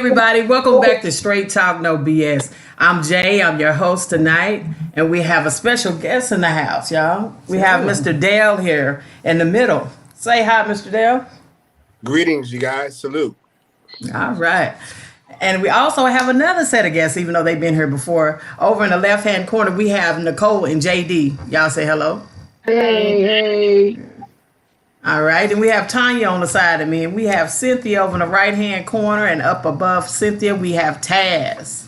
everybody. Welcome back to Straight Talk No BS. I'm Jay. I'm your host tonight, and we have a special guest in the house, y'all. We have Mr. Dale here in the middle. Say hi, Mr. Dale. Greetings, you guys. Salute. All right. And we also have another set of guests, even though they've been here before. Over in the left-hand corner, we have Nicole and JD. Y'all say hello. Hey. All right, and we have Tanya on the side of me, and we have Cynthia over in the right-hand corner, and up above Cynthia, we have Taz.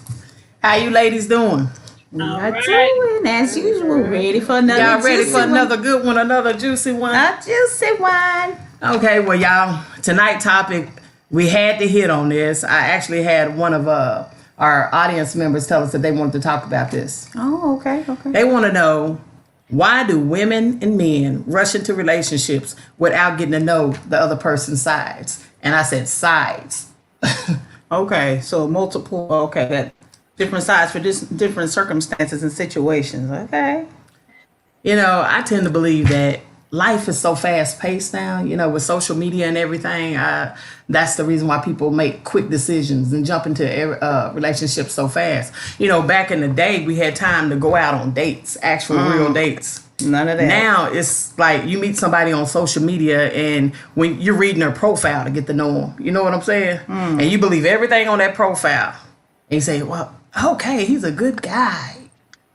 How you ladies doing? We are doing as usual. Ready for another Y'all ready for another good one, another juicy one? A juicy one. Okay, well, y'all, tonight's topic, we had to hit on this. I actually had one of our audience members tell us that they wanted to talk about this. Oh, okay. They want to know, why do women and men rush into relationships without getting to know the other person's sides? And I said sides. Okay, so multiple, that different sides for different circumstances and situations. Okay. You know, I tend to believe that life is so fast paced now, you know, with social media and everything. That's the reason why people make quick decisions and jump into relationships so fast. You know, back in the day, we had time to go out on dates, actual real dates. None of that. Now it's like you meet somebody on social media, and when you're reading their profile to get to know them, you know what I'm saying? And you believe everything on that profile. And you say, well, okay, he's a good guy.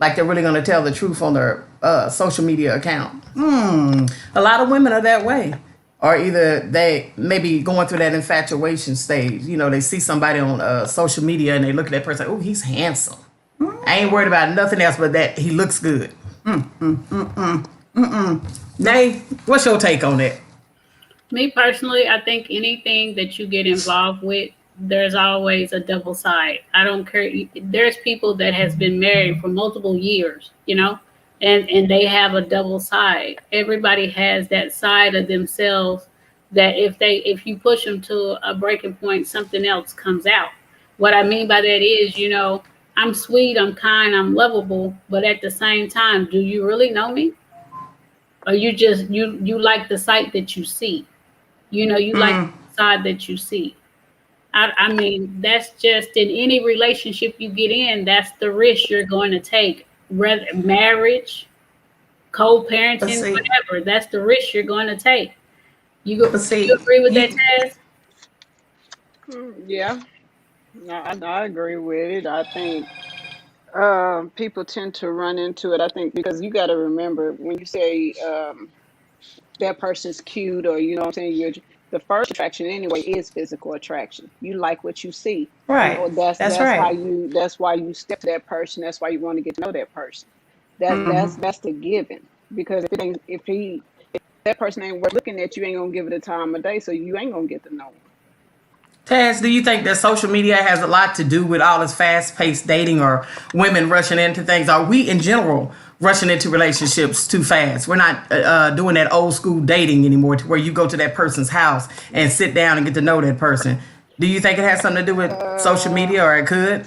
Like they're really going to tell the truth on their social media account. A lot of women are that way. Or either they may be going through that infatuation stage. You know, they see somebody on social media and they look at that person, oh, he's handsome. I ain't worried about nothing else but that he looks good. Nay, what's your take on that? Me personally, I think anything that you get involved with, there's always a double side. I don't care. There's people that has been married for multiple years, you know, and they have a double side. Everybody has that side of themselves that if you push them to a breaking point, something else comes out. What I mean by that is, you know, I'm sweet, I'm kind, I'm lovable, but at the same time, do you really know me? Or you just you like the sight that you see? You know, you like the side that you see. I mean, that's just in any relationship you get in, that's the risk you're going to take. Whether marriage, co-parenting, whatever, that's the risk you're going to take. You agree with that, Taz? Yeah, I agree with it. I think people tend to run into it. I think because you got to remember when you say that person's cute, or you know what I'm saying, the first attraction anyway is physical attraction. You like what you see, right? You know, that's right. That's why you step to that person. That's why you want to get to know that person. That's the given. Because if that person ain't worth looking at, you ain't gonna give it a time of day, so you ain't gonna get to know him. Taz, do you think that social media has a lot to do with all this fast-paced dating, or women rushing into things? Are we in general rushing into relationships too fast? We're not doing that old school dating anymore, to where you go to that person's house and sit down and get to know that person. Do you think it has something to do with social media, or it could?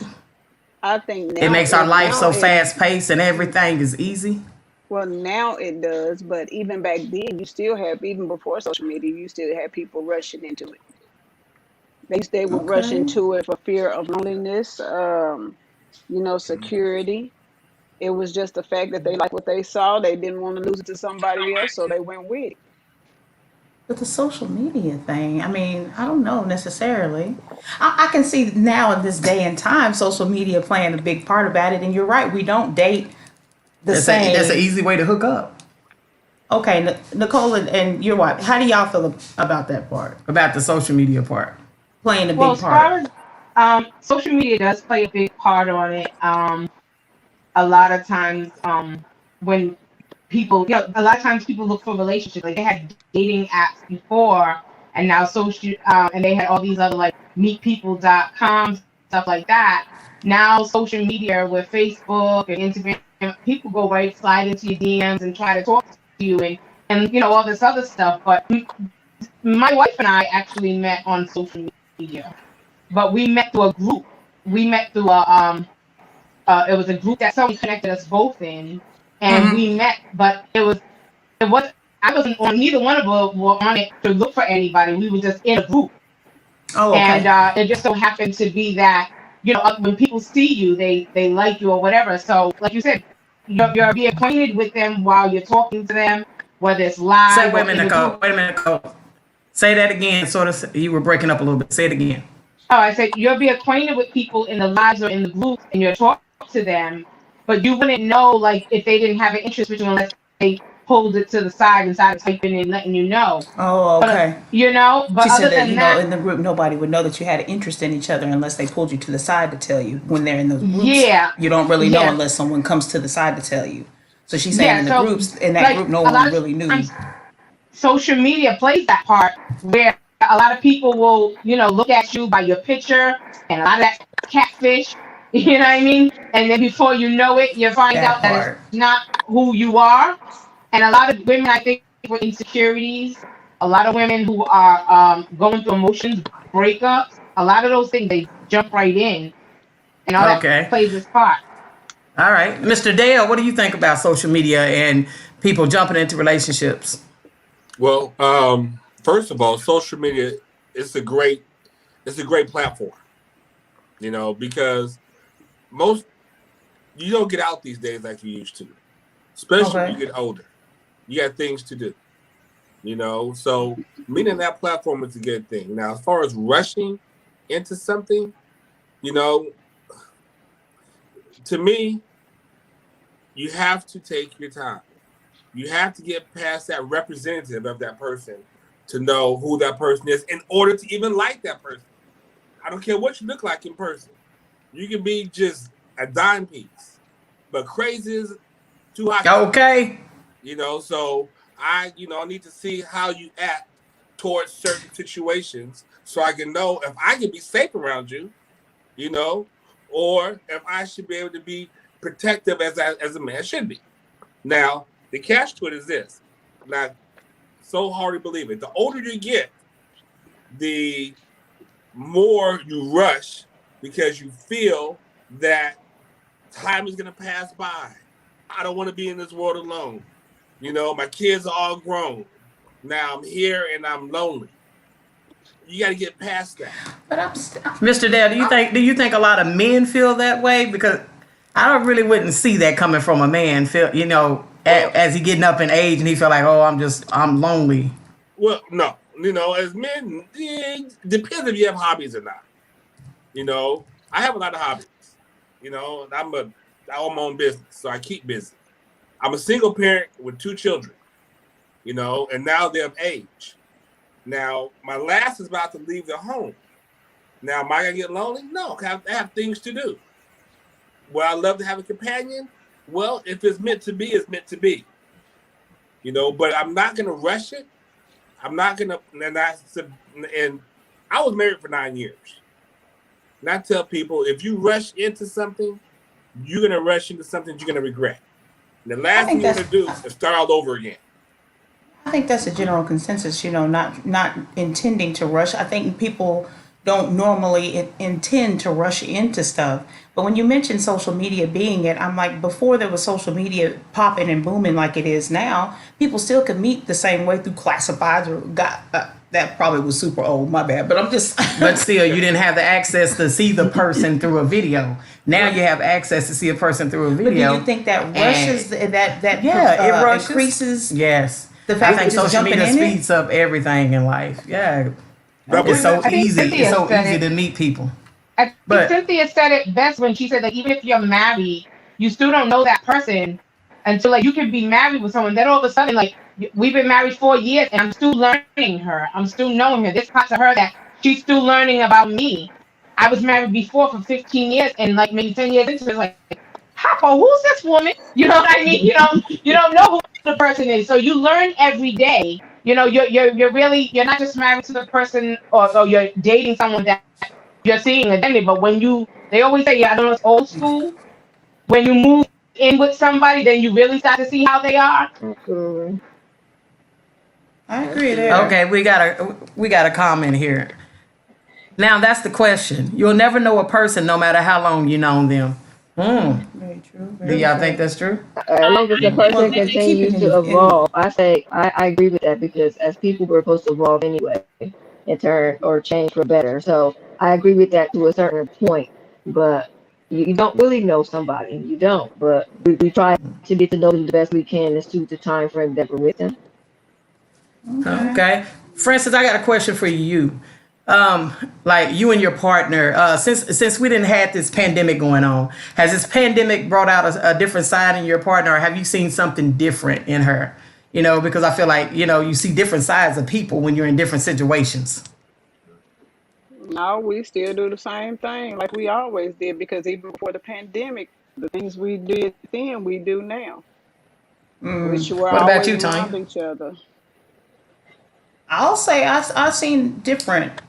I think it makes our life so fast-paced and everything is easy. Well, now it does, but even back then, you still have, even before social media, you still had people rushing into it. They would rush into it for fear of loneliness, you know, security. It was just the fact that they liked what they saw. They didn't want to lose it to somebody else, so they went with it. But the social media thing, I mean, I don't know necessarily. I can see now in this day and time, social media playing a big part about it. And you're right, we don't date the same. That's an easy way to hook up. Okay, Nicole and your wife, how do y'all feel about that part? About the social media part? Playing a big part. Social media does play a big part on it. A lot of times, when people, a lot of times people look for relationships. Like they had dating apps before, and now social, and they had all these other like meetpeople.com, stuff like that. Now social media with Facebook and Instagram, people go right, slide into your DMs and try to talk to you and you know, all this other stuff. But my wife and I actually met on social media, but we met through a group. We met through it was a group that somebody connected us both in, and we met. But it was I wasn't on, neither one of us were on it to look for anybody. We were just in a group. Oh, And okay. it just so happened to be that, when people see you, they like you or whatever. So, like you said, you're be acquainted with them while you're talking to them, whether it's Say, live wait a or minute, in the Nicole. group. Wait a minute, Nicole. Say that again. Sort of, you were breaking up a little bit. Say it again. Oh, I said you'll be acquainted with people in the lives or in the groups, and you'll talk to them, but you wouldn't know like if they didn't have an interest with you unless they pulled it to the side and started typing and letting you know. Oh, But okay. but She said other that, than that, in the group, nobody would know that you had an interest in each other unless they pulled you to the side to tell you. When they're in those groups, yeah, you don't really know yeah, unless someone comes to the side to tell you. So she's saying yeah. in the So groups, in that like group, no a one lot of really knew. times, social media plays that part where a lot of people will, look at you by your picture and a lot of that catfish, you know what I mean? And then before you know it, you find That out that it's part. not who you are. And a lot of women, I think, with insecurities, a lot of women who are going through emotions, breakups, a lot of those things, they jump right in and all that Okay. plays its part. All right. Mr. Dale, what do you think about social media and people jumping into relationships? Well, first of all, social media is it's a great platform. Because most you don't get out these days like you used to, especially when Okay. you get older. You got things to do. So meaning that platform is a good thing. Now, as far as rushing into something, you know, to me, you have to take your time. You have to get past that representative of that person to know who that person is in order to even like that person. I don't care what you look like in person. You can be just a dime piece, but crazy is too hot to handle. Okay. So I need to see how you act towards certain situations so I can know if I can be safe around you, you know, or if I should be able to be protective as a man should be. Now, the catch to it is this. Not so hard to believe it. The older you get, the more you rush because you feel that time is going to pass by. I don't want to be in this world alone. My kids are all grown. Now I'm here and I'm lonely. You got to get past that. But Mr. Dale, do you think a lot of men feel that way? Because I don't really wouldn't see that coming from a man. Well, As he getting up in age and he feel like, oh, I'm lonely. no. As men, depends if you have hobbies or not. I have a lot of hobbies. I own my own business, so I keep busy. I'm a single parent with 2 children, and now they're of age. Now, my last is about to leave the home. Now, am I going to get lonely? No, I have things to do. Would I love to have a companion? Well, if it's meant to be, it's meant to be. But I'm not going to rush it. I'm not going to, and I was married for 9 years. And I tell people, if you rush into something, you're going to rush into something you're going to regret. And the I last thing think you want to do that's is start all over again. I think that's a general consensus, not intending to rush. I think people don't normally intend to rush into stuff. But when you mention social media being it, I'm like, before there was social media popping and booming like it is now, people still could meet the same way through classifieds or that probably was super old, my bad. But I'm just But still, you didn't have the access to see the person through a video. Now you have access to see a person through a But do video. you think that And rushes yeah, it rushes. increases Yes. the I fact think that just social jumping media in it? speeds up everything in life. Yeah. That It's was so I think easy. It's Cynthia so said easy it. to meet people. I think But Cynthia said it best when she said that even if you're married, you still don't know that person until like you can be married with someone. Then all of a sudden, like we've been married 4 years and I'm still learning her. I'm still knowing her. There's parts of her that she's still learning about me. I was married before for 15 years and like maybe 10 years into it, it's like, Papa, who's this woman? You know what I mean? You don't know who the person is. So you learn every day. You're really you're not just married to the person or you're dating someone that you're seeing identity, but they always say, yeah, I don't know, it's old school. When you move in with somebody, then you really start to see how they are. Absolutely. I agree Absolutely. there. okay, we got a comment here. Now that's the question. You'll never know a person no matter how long you known them. Very true. Do Very y'all think true. that's true? As long as the I person Well, keep it continues to in. evolve, I say I agree with that because as people we're supposed to evolve anyway. and turn or change for better. So I agree with that to a certain point, but you don't really know somebody. You don't, but we try to get to know them the best we can and suit the time frame that we're with them. Okay. Okay. Francis, I got a question for you. Like you and your partner, since we didn't have this pandemic going on, has this pandemic brought out a different side in your partner, or have you seen something different in her? You know, because I feel like, you know, you see different sides of people when you're in different situations. No, we still do the same thing like we always did because even before the pandemic, the things we did then we do now, which we're What about always you, Tanya? around each other. I'll say I've seen different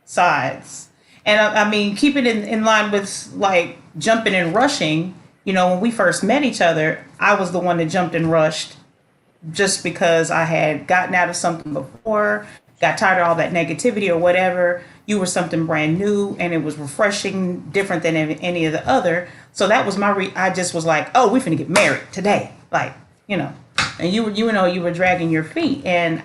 sides. And I mean, keep it in line with like jumping and rushing. You know, when we first met each other, I was the one that jumped and rushed just because I had gotten out of something before, got tired of all that negativity or whatever. You were something brand new and it was refreshing, different than any of the other. So that was I just was like, oh, we're finna get married today. Like, you know, and you were dragging your feet. And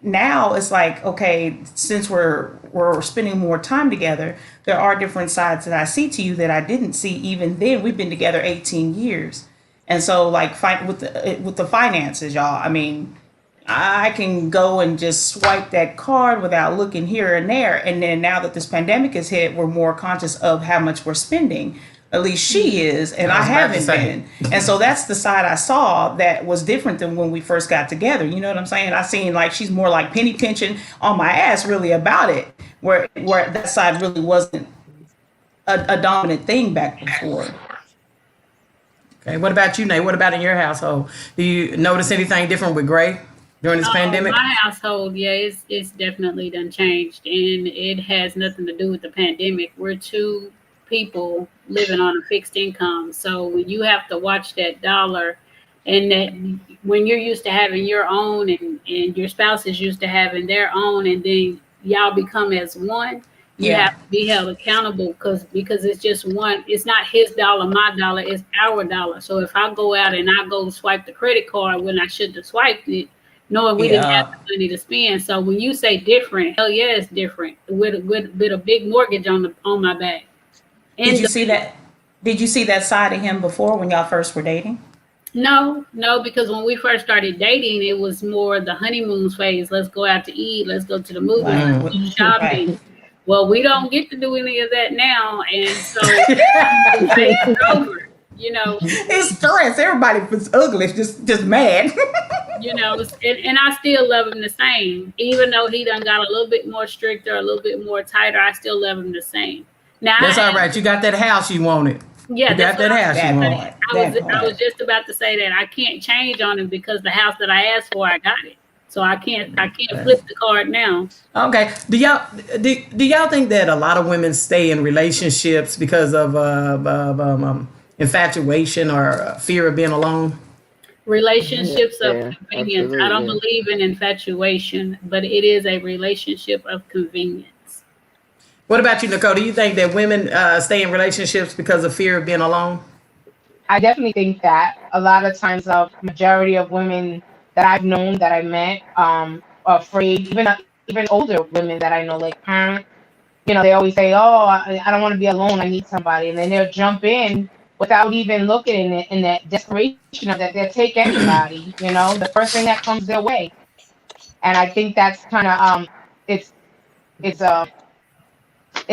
now it's like, okay, since we're spending more time together, there are different sides that I see to you that I didn't see even then. We've been together 18 years. And so like fight with the finances, y'all. I mean, I can go and just swipe that card without looking here and there. And then now that this pandemic has hit, we're more conscious of how much we're spending. At least she is, and I haven't been. And so that's the side I saw that was different than when we first got together. You know what I'm saying? I seen like she's more like penny pinching on my ass really about it, where that side really wasn't a dominant thing back before. Okay. What about you, Nate? What about in your household? Do you notice anything different with Gray during this pandemic? My household, yeah, it's definitely done changed, and it has nothing to do with the pandemic. We're two people living on a fixed income, so when you have to watch that dollar, and that when you're used to having your own, and your spouse is used to having their own, and then y'all become as one, you Yeah. have to be held accountable because it's just one. It's not his dollar, my dollar, it's our dollar. So if I go out and I go swipe the credit card when I shouldn't have swiped it, knowing we didn't have the money to spend. So when you say different, hell yeah, it's different with a big mortgage on my back. Did you see that? Did you see that side of him before when y'all first were dating? No, because when we first started dating, it was more the honeymoon phase. Let's go out to eat. Let's go to the movies. Let's go shopping. Right. Well, we don't get to do any of that now, and so it's over. You know, it's stress. Everybody was ugly, just mad. You know, and I still love him the same, even though he done got a little bit more stricter, a little bit more tighter. I still love him the same. Now that's all right. You got that house you wanted. Yeah, you got that house you wanted. I was just about to say that I can't change on him because the house that I asked for, I got it. So I can't flip the card now. Okay. Do y'all think that a lot of women stay in relationships because of infatuation or fear of being alone? Relationships of convenience. Absolutely. I don't believe in infatuation, but it is a relationship of convenience. What about you, Nicole? Do you think that women stay in relationships because of fear of being alone? I definitely think that a lot of times the majority of women that I've known, that I met, are afraid, even older women that I know, like parents, you know, they always say, oh, I don't want to be alone, I need somebody. And then they'll jump in without even looking in that desperation of that they'll take anybody, you know, the first thing that comes their way. And I think that's kind of, it's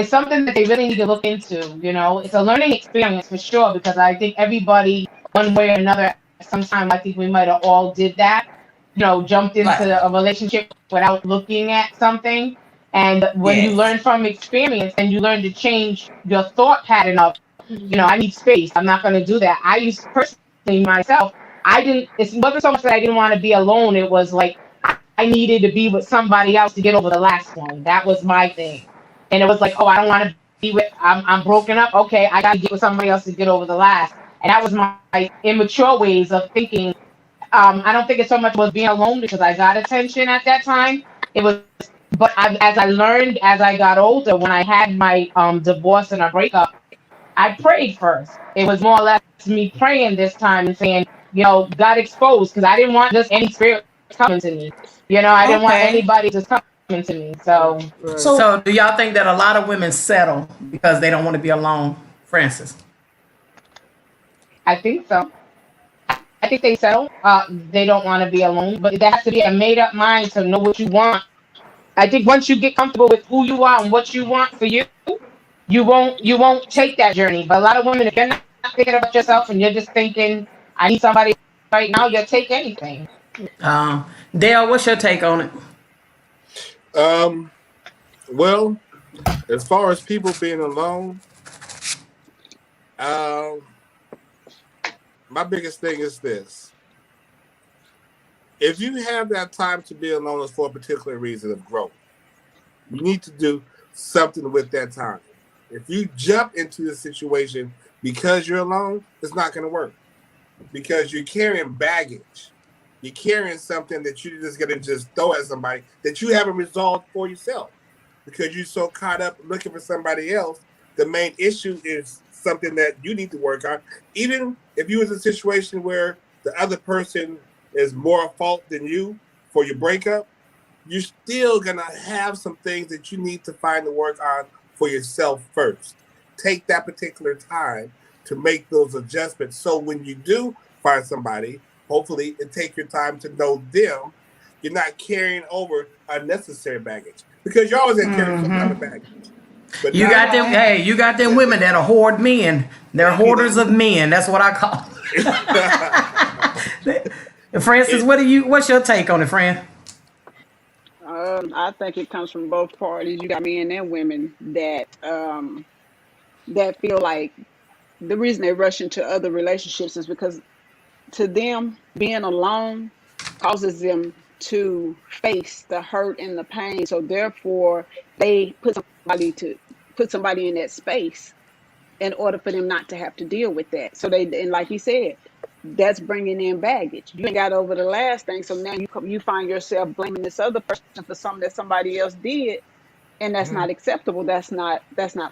something that they really need to look into, you know. It's a learning experience for sure, because I think everybody, one way or another, sometime I think we might have all did that, you know, jumped into a relationship without looking at something. And when you learn from experience and you learn to change your thought pattern of, you know, I need space, I'm not going to do that. I used personally myself, it wasn't so much that I didn't want to be alone. It was like I needed to be with somebody else to get over the last one. That was my thing. And it was like, oh, I don't want to be with, I'm broken up. Okay, I got to get with somebody else to get over the last. And that was my immature ways of thinking. I don't think it's so much was being alone because I got attention at that time. It was, but as I learned, as I got older, when I had my divorce and a breakup, I prayed first. It was more or less me praying this time and saying, you know, God exposed, because I didn't want just any spirit coming to me. You know, I didn't want anybody to come to me. So Right. So do y'all think that a lot of women settle because they don't want to be alone, Francis? I think so. I think they settle. They don't want to be alone, but there has to be a made up mind to know what you want. I think once you get comfortable with who you are and what you want for you, you won't take that journey. But a lot of women, if you're not thinking about yourself and you're just thinking, I need somebody right now, you'll take anything. Dale, what's your take on it? Well, as far as people being alone, my biggest thing is this. If you have that time to be alone, it's for a particular reason of growth. You need to do something with that time. If you jump into the situation because you're alone, it's not going to work. Because you're carrying baggage. You're carrying something that you're just going to just throw at somebody that you haven't resolved for yourself. Because you're so caught up looking for somebody else, the main issue is something that you need to work on. Even if you was in a situation where the other person is more at fault than you for your breakup, you're still going to have some things that you need to find to work on for yourself first. Take that particular time to make those adjustments. So when you do find somebody, hopefully, and take your time to know them, you're not carrying over unnecessary baggage. Because you're always going to carry some kind of baggage. But You got them. Hey, you got them women that are hoard men. They're hoarders of men. That's what I call them. Francis, what's your take on it, friend? I think it comes from both parties. You got men and women that feel like the reason they rush into other relationships is because to them being alone causes them to face the hurt and the pain. So therefore, they put somebody in that space in order for them not to have to deal with that. So and like he said, that's bringing in baggage. You ain't got over the last thing, so now you find yourself blaming this other person for something that somebody else did, and that's not acceptable. That's not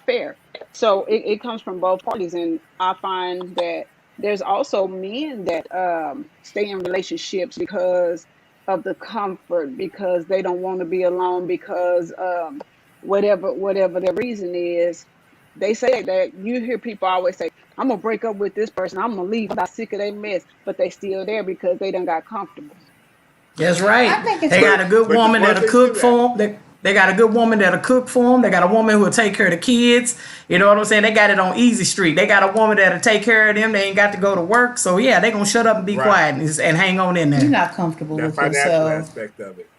fair. So it comes from both parties, and I find that there's also men that stay in relationships because of the comfort, because they don't want to be alone, because whatever their reason is. They say that you hear people always say, I'm going to break up with this person. I'm going to leave. I'm not sick of their mess. But they still there because they done got comfortable. That's right. I think it's They got a good woman that'll cook for them. They got a good woman that'll cook for them. They got a woman who will take care of the kids. You know what I'm saying? They got it on easy street. They got a woman that'll take care of them. They ain't got to go to work. So, yeah, they going to shut up and be quiet and hang on in there. You're not comfortable that with financial yourself. aspect of it.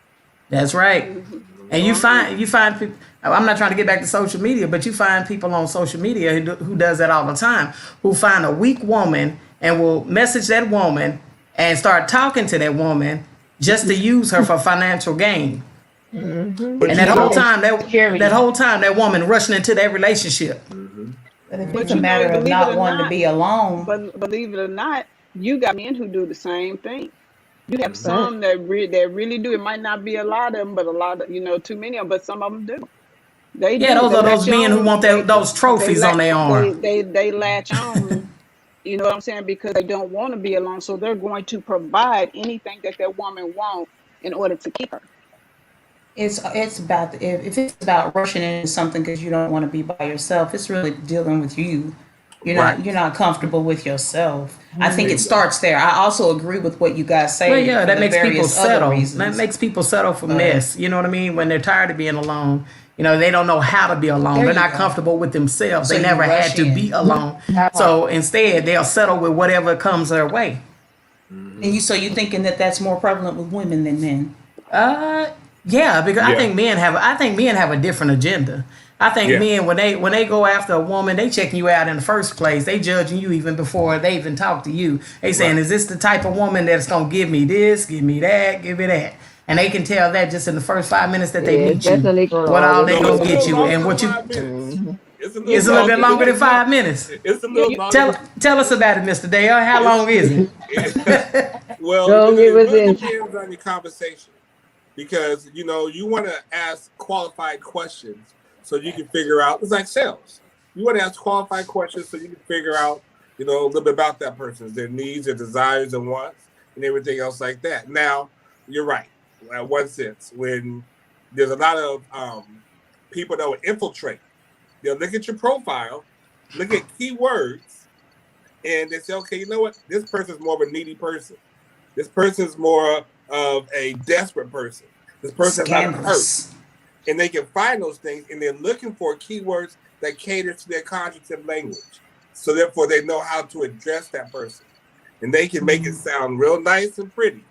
That's right. And you find people, I'm not trying to get back to social media, but you find people on social media who does that all the time, who find a weak woman and will message that woman and start talking to that woman just to use her for financial gain. Mm-hmm. And that whole time that woman rushing into that relationship. Mm-hmm. But if it's a matter of not wanting to be alone. But believe it or not, you got men who do the same thing. You have some that really do. It might not be a lot of them, but a lot of, too many of them, but some of them do. They do. Those are those men who want those trophies on their arm. They latch on, you know what I'm saying, because they don't want to be alone. So they're going to provide anything that that woman wants in order to keep her. It's about if it's about rushing into something because you don't want to be by yourself, it's really dealing with you. You're not comfortable with yourself. I think it starts there. I also agree with what you guys say. Well, yeah, that makes people settle. That makes people settle for mess. You know what I mean? When they're tired of being alone, they don't know how to be alone. They're not comfortable with themselves. So they never had to be alone. So instead, they'll settle with whatever comes their way. And you're thinking that that's more prevalent with women than men? Yeah, because I think men have a different agenda. I think men, when they go after a woman, they checking you out in the first place. They judging you even before they even talk to you. They saying, is this the type of woman that's going to give me this, give me that, give me that? And they can tell that just in the first 5 minutes that they meet you, what all they going to get you. And what you... It's a little bit longer than 5 minutes. It's a little longer. Tell us about it, Mr. Dale. How long is it? Well, it really depends on your conversation. Because, you want to ask qualified questions so you can figure out, it's like sales. You want to ask qualified questions so you can figure out, a little bit about that person, their needs, their desires and wants, and everything else like that. Now, you're right. In one sense, when there's a lot of people that will infiltrate. They'll look at your profile, look at keywords, and they say, okay, you know what? This person's more of a needy person. This person's more of a desperate person. This person's not hurt. And they can find those things, and they're looking for keywords that cater to their cognitive language. So therefore, they know how to address that person. And they can make it sound real nice and pretty.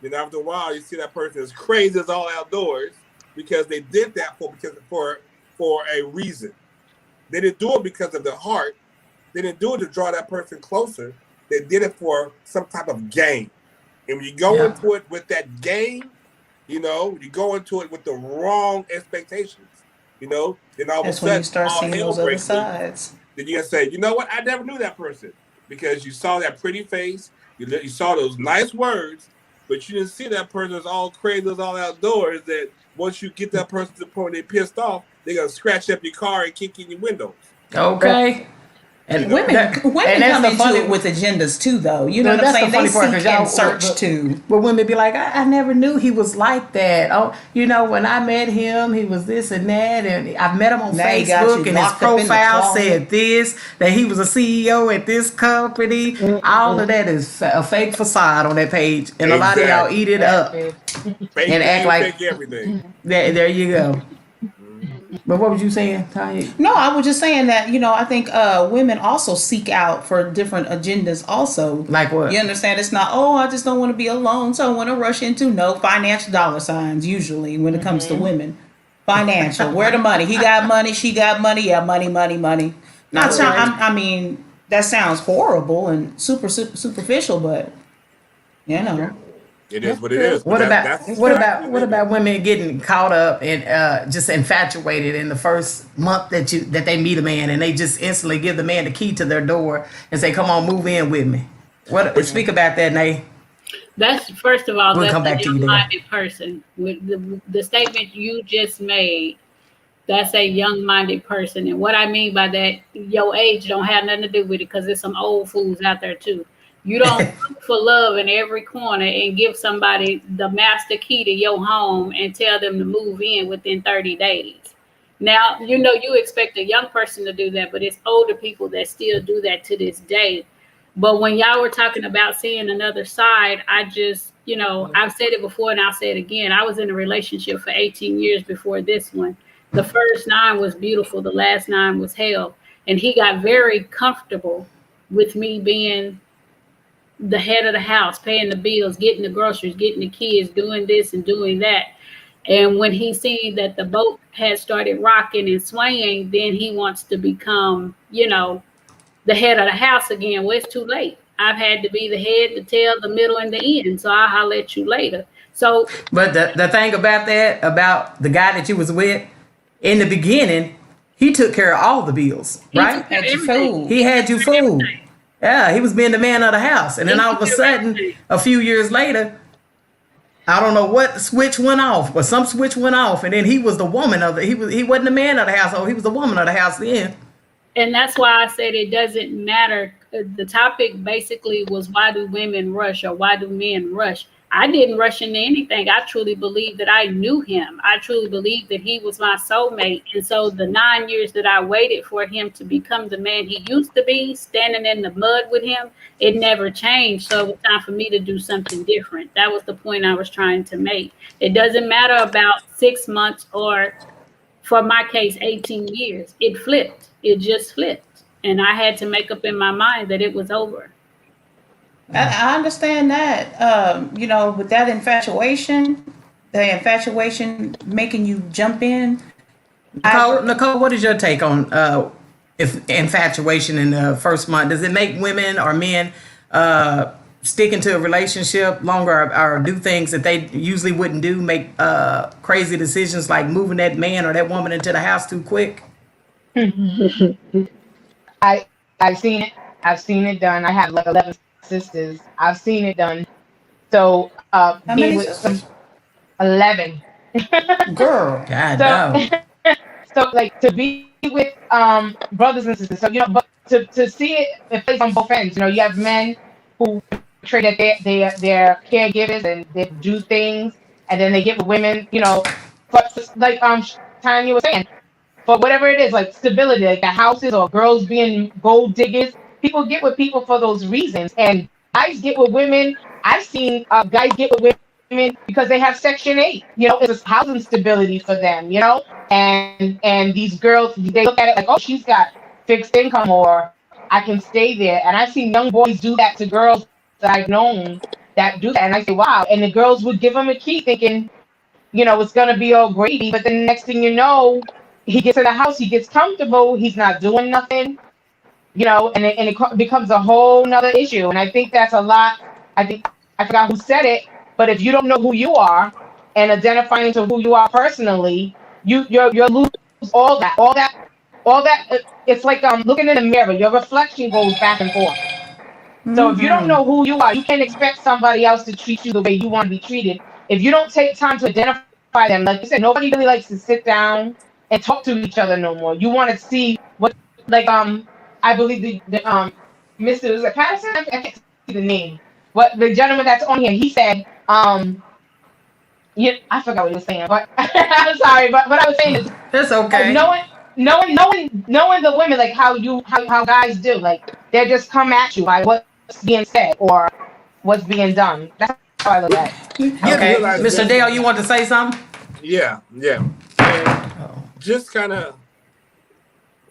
Then after a while, you see that person is crazy as all outdoors because they did that for a reason. They didn't do it because of their heart. They didn't do it to draw that person closer. They did it for some type of gain. And when you go into it with that gain, you go into it with the wrong expectations, then all of a sudden, when you start seeing hell those other breaks loose. sides. Then you say, you know what? I never knew that person because you saw that pretty face, you saw those nice words, but you didn't see that person is all crazy, is all outdoors. That once you get that person to the point they're pissed off, they're gonna scratch up your car and kick in your windows. Okay. And women come into it with agendas too, though. You know what I'm saying? They seek and search too. But women be like, I never knew he was like that. Oh, when I met him, he was this and that, and I've met him on Facebook, and his profile said this, that he was a CEO at this company. All of that is a fake facade on that page, and a lot of y'all eat it up and act like everything. There you go. But what was you saying, Tanya? No, I was just saying that, I think women also seek out for different agendas also. Like what? You understand? It's not, I just don't want to be alone, so I want to rush into financial dollar signs usually when it comes to women. Financial. Where the money? He got money, she got money. Yeah, money. Not I mean, that sounds horrible and super superficial, but, It is what it is. What about women getting caught up and just infatuated in the first month that they meet a man and they just instantly give the man the key to their door and say, "Come on, move in with me." Speak about that, Nay. That's first of all, that's a young-minded person. With the statement you just made, that's a young-minded person, and what I mean by that, your age don't have nothing to do with it because there's some old fools out there too. You don't look for love in every corner and give somebody the master key to your home and tell them to move in within 30 days. Now, you expect a young person to do that, but it's older people that still do that to this day. But when y'all were talking about seeing another side, I just, I've said it before and I'll say it again. I was in a relationship for 18 years before this one. The first 9 was beautiful. The last 9 was hell. And he got very comfortable with me being the head of the house, paying the bills, getting the groceries, getting the kids, doing this and doing that. And when he seen that the boat had started rocking and swaying, then he wants to become, the head of the house again. Well, it's too late. I've had to be the head, the tail, the middle, and the end. So I'll holler at you later. So, but the thing about the guy that you was with in the beginning, he took care of all the bills, right? He had you fooled. Yeah, he was being the man of the house. And then all of a sudden, a few years later, I don't know what switch went off, but some switch went off. And then he was the woman of it. He wasn't the man of the household. He was the woman of the house then. And that's why I said it doesn't matter. The topic basically was, why do women rush or why do men rush? I didn't rush into anything. I truly believe that I knew him. I truly believe that he was my soulmate. And so the 9 years that I waited for him to become the man he used to be, standing in the mud with him, it never changed. So it was time for me to do something different. That was the point I was trying to make. It doesn't matter about 6 months or, for my case, 18 years. It flipped. It just flipped. And I had to make up in my mind that it was over. I understand that, with that infatuation making you jump in. Nicole, what is your take on if infatuation in the first month? Does it make women or men stick into a relationship longer or do things that they usually wouldn't do, make crazy decisions like moving that man or that woman into the house too quick? I've seen it. I've seen it done. I have like 11 sisters. I've seen it done. So how many sisters? 11. Girl. God, so like to be with brothers and sisters. So but to see it plays on both ends. You have men who portray that they're caregivers and they do things, and then they get with women, But like Tanya was saying, for whatever it is, like stability, like the houses or girls being gold diggers, people get with people for those reasons, and guys get with women. I've seen guys get with women because they have Section 8. It's housing stability for them. And these girls, they look at it like, oh, she's got fixed income, or I can stay there. And I've seen young boys do that to girls that I've known that do that, and I say, wow. And the girls would give them a key, thinking, it's gonna be all gravy. But then the next thing you know, he gets in the house, he gets comfortable, he's not doing nothing, and it becomes a whole nother issue. And I think that's a lot. I think I forgot who said it, but if you don't know who you are and identifying to who you are personally, you're lose all that. It's like looking in the mirror. Your reflection goes back and forth. So if you don't know who you are, you can't expect somebody else to treat you the way you want to be treated. If you don't take time to identify them, like you said, nobody really likes to sit down and talk to each other no more. You want to see what, like I believe the Mr. Was it Patterson? I can't see the name. What the gentleman that's on here, he said, yeah, I forgot what he was saying, but I'm sorry, but what I was saying is That's okay. knowing the women, like how guys do, like they just come at you by what's being said or what's being done. That's how I look at it. Okay, realize Mr. this- Dale, you want to say something? Yeah. And just kind of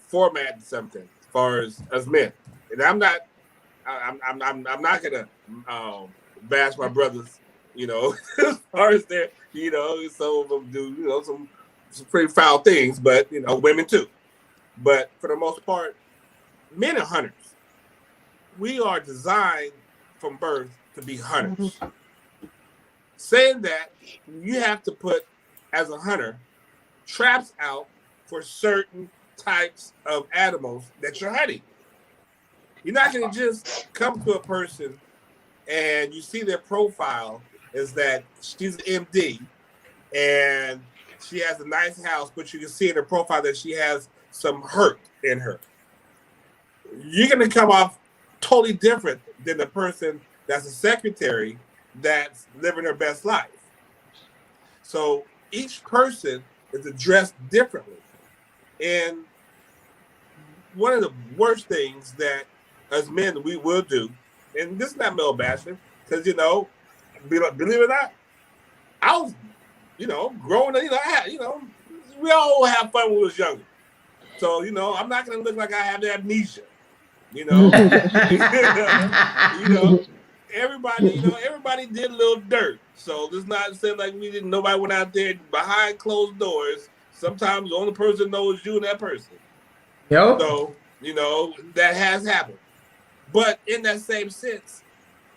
format something as far as men. And I'm not gonna bash my brothers, as far as they're, some of them do, some pretty foul things, but women too. But for the most part, men are hunters. We are designed from birth to be hunters. Saying that, you have to put, as a hunter, traps out for certain types of animals that you're hunting. You're not going to just come to a person and you see their profile is that she's an MD and she has a nice house, but you can see in her profile that she has some hurt in her. You're going to come off totally different than the person that's a secretary that's living her best life. So each person is addressed differently. And one of the worst things that as men we will do, and this is not male bashing, because believe it or not, I was, growing up, we all have fun when we was younger. So, I'm not gonna look like I have amnesia. Everybody did a little dirt. So let's not say like nobody went out there behind closed doors. Sometimes the only person that knows you and that person. Yep. So, that has happened. But in that same sense,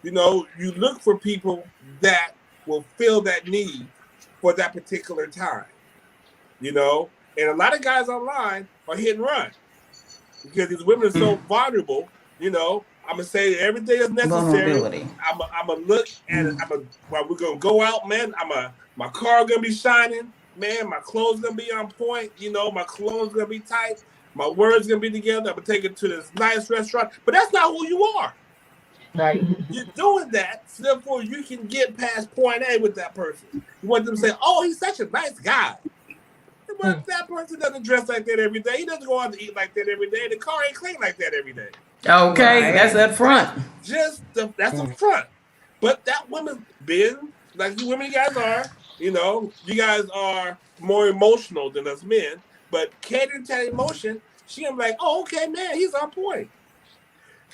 you look for people that will fill that need for that particular time. And a lot of guys online are hit and run because these women are so vulnerable. I'm gonna say everything is necessary. I'm gonna look and while we're gonna go out, man. My car gonna be shining, man. My clothes gonna be on point. My clothes gonna be tight. My words gonna be together. I'm gonna take it to this nice restaurant. But that's not who you are. Right. You're doing that, so therefore you can get past point A with that person. You want them to say, "Oh, he's such a nice guy." But that person doesn't dress like that every day. He doesn't go out to eat like that every day. The car ain't clean like that every day. Okay, Right. that's up front. That's up front. But that woman, Ben, like you women, you guys are, you guys are more emotional than us men. But catering to that emotion, she gonna be like, "Oh, okay, man, he's on point."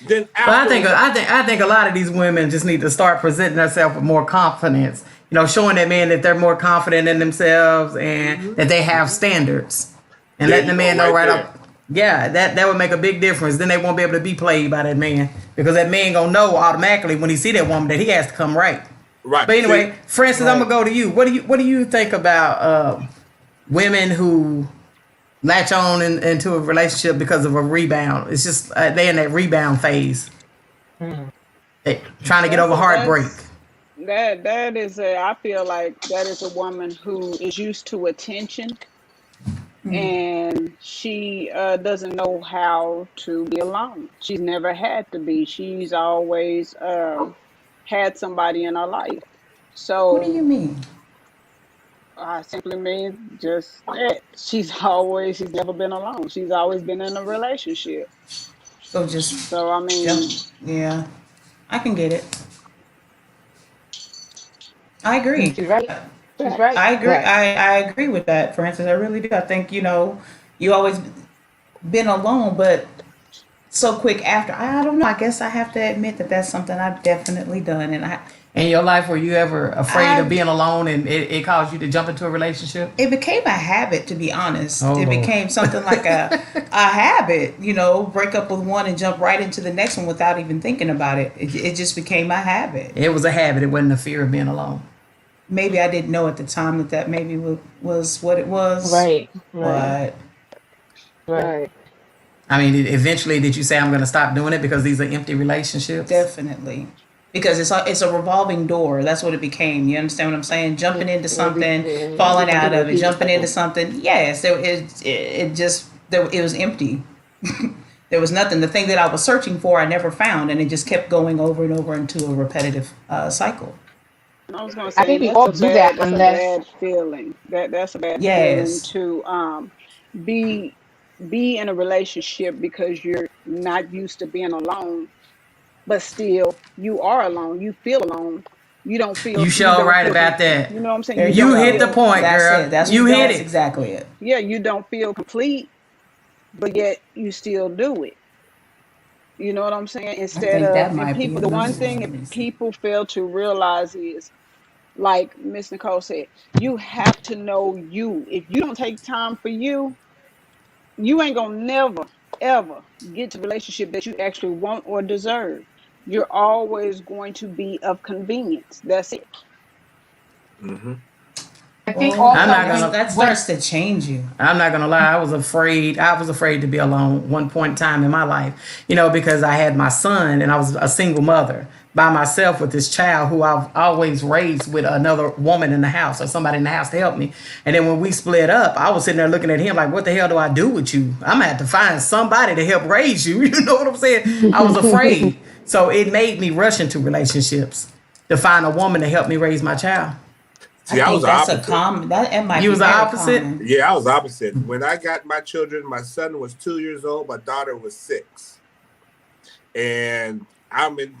Then But I think a lot of these women just need to start presenting themselves with more confidence. Showing that men that they're more confident in themselves and that they have standards, and letting the man know right up. Yeah, that would make a big difference. Then they won't be able to be played by that man because that man gonna know automatically when he see that woman that he has to come right. Right. But anyway, Francis, I'm gonna go to you. What do you think about women who latch on into a relationship because of a rebound? It's just they in that rebound phase, they trying to get over heartbreak. That is I feel like that is a woman who is used to attention, and she doesn't know how to be alone. She's never had to be. She's always had somebody in her life. So What do you mean? Simply means just that she's never been alone. She's always been in a relationship. So just So I jump. mean, Yeah, I can get it. I agree. She's right. She's right. I agree. I agree with that. For instance, I really do. I think you always been alone, but so quick after. I don't know. I guess I have to admit that that's something I've definitely done, and In your life, were you ever afraid I of being alone and it caused you to jump into a relationship? it became a habit, to be honest. Oh, It Lord. became something like a habit. Break up with one and jump right into the next one without even thinking about it. It just became a habit. It was a habit. It wasn't a fear of being alone. Maybe I didn't know at the time that maybe was what it was, Right. but Right. I mean, eventually, did you say I'm going to stop doing it because these are empty relationships? definitely. Because it's a revolving door. That's what it became. You understand what I'm saying? Jumping into something, falling out of it, jumping into something. Yes, it was empty. There was nothing. The thing that I was searching for, I never found, and it just kept going over and over into a repetitive cycle. I was gonna I say think we all do that that's a unless bad feeling. That's a bad feeling Yes, to be be in a relationship because you're not used to being alone, but still you are alone. You feel alone. You You sure don't right feel about that. you know what I'm saying? there You you You don't hit the go. feel point, That's girl. it. That's You hit that's it. exactly it. yeah, you don't feel complete, but yet you still do it. You know what I'm saying? I Instead think of that and might be people the another one one. thing Let that me see. people fail to realize is like Miss Nicole said, you have to know you. If you don't take time for you, you ain't gonna never ever get to the relationship that you actually want or deserve. You're always going to be of convenience. That's it. Mm-hmm. I think Oh, I'm also not that's gonna. that when starts to change you. I'm not gonna lie. I was afraid. I was afraid to be alone one point in time in my life. Because I had my son and I was a single mother by myself with this child who I've always raised with another woman in the house or somebody in the house to help me. And then when we split up, I was sitting there looking at him like, "What the hell do I do with you? I'm gonna have to find somebody to help raise you." You know what I'm saying? I was afraid, so it made me rush into relationships to find a woman to help me raise my child. I See, I was think the that's a opposite. common. That it might You be was the very opposite. common. Yeah, I was opposite. When I got my children, my son was 2 years old, my daughter was 6. And I'm in